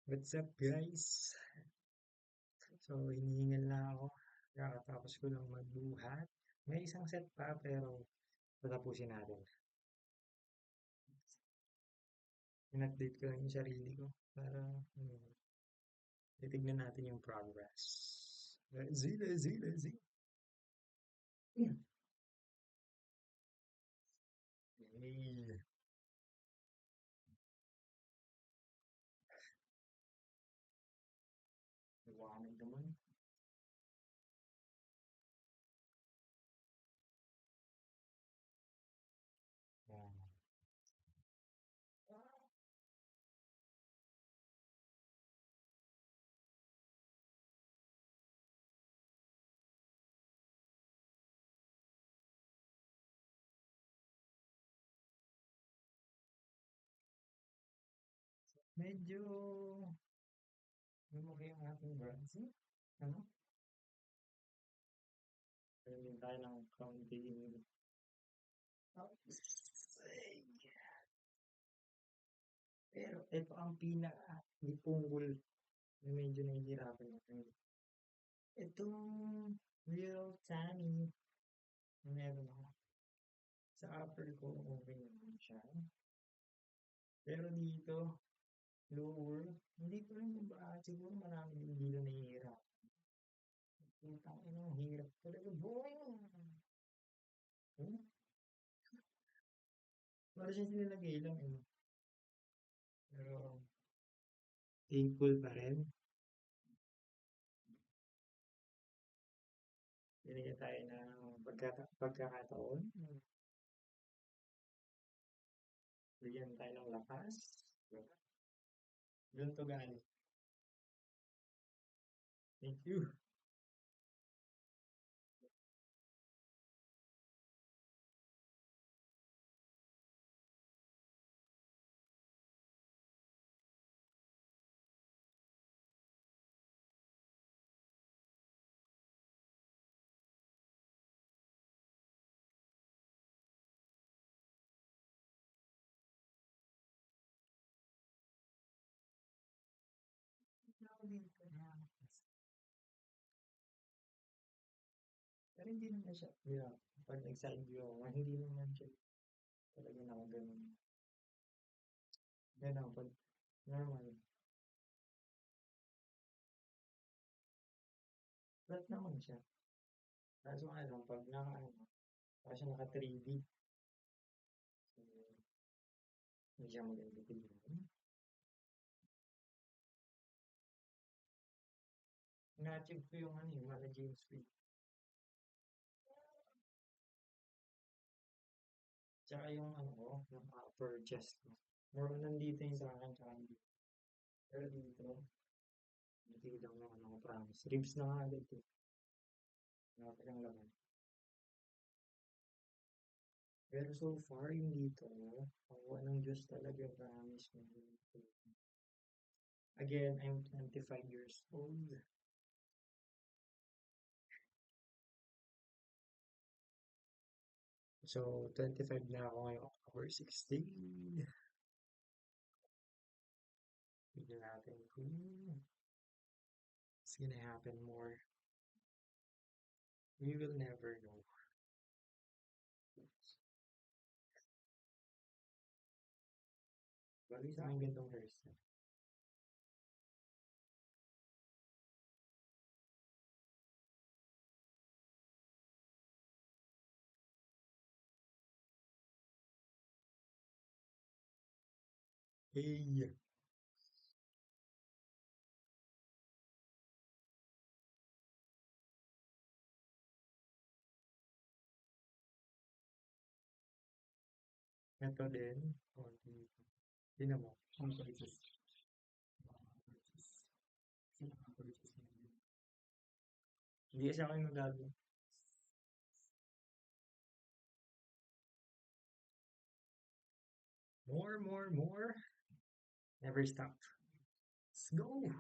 What's up guys? So hinihingal na ako. Kakatapos ko lang magbuhat. May isang set pa pero patapusin natin. In-update ko lang yung sarili ko para titignan natin yung progress. Let's see. Hmm. Hey, liwanag naman. Yan. Medyo lumaki ang ating brands. Ano? Meron din tayo ng counting. Pero ito ang pinaka ni Punggol na medyo nahihirapan natin. Itong Real Tammy na meron ako. Sa upper ko, okay naman siya. Pero dito, lower, hindi ko rin ba, siguro marami din dito nahihirap. Putang ina, ang hirap talaga, boy! Hmm? Para siya sinilagay lang, eh. Pero, thankful pa rin. Binigyan tayo ng pagkakataon. Bigyan tayo ng lakas. Doon to galing. Thank you. Pero hindi naman siya, pag nag-side view ako, hindi naman siya talaga nakaganon. Ganun, pag normal, flat naman siya. Kaso nga lang, pag parang siya naka 3D, so, hindi siya maganda tignan. Na-achieve ko yung ano yung mala James Wade. Tsaka yung ano ko, yung upper chest ko. More on nandito yung sa akin, tsaka dito. Pero dito, hindi lang naman ako promise. Ribs na nga agad eh. Nakakailang laman. Pero so far, yung dito, awa ng Diyos talaga, promise mo. Again, I'm 25 years old. So, 25 na ako ngayong October 16. Tignan natin kung it's gonna happen more. We will never know. Bagay sa akin gantong hairstyle. Hey! Ito din. Konti. Tingnan mo. Ang purchase. Hindi kasi ako yung nagagawa. More. Never stop. Let's go!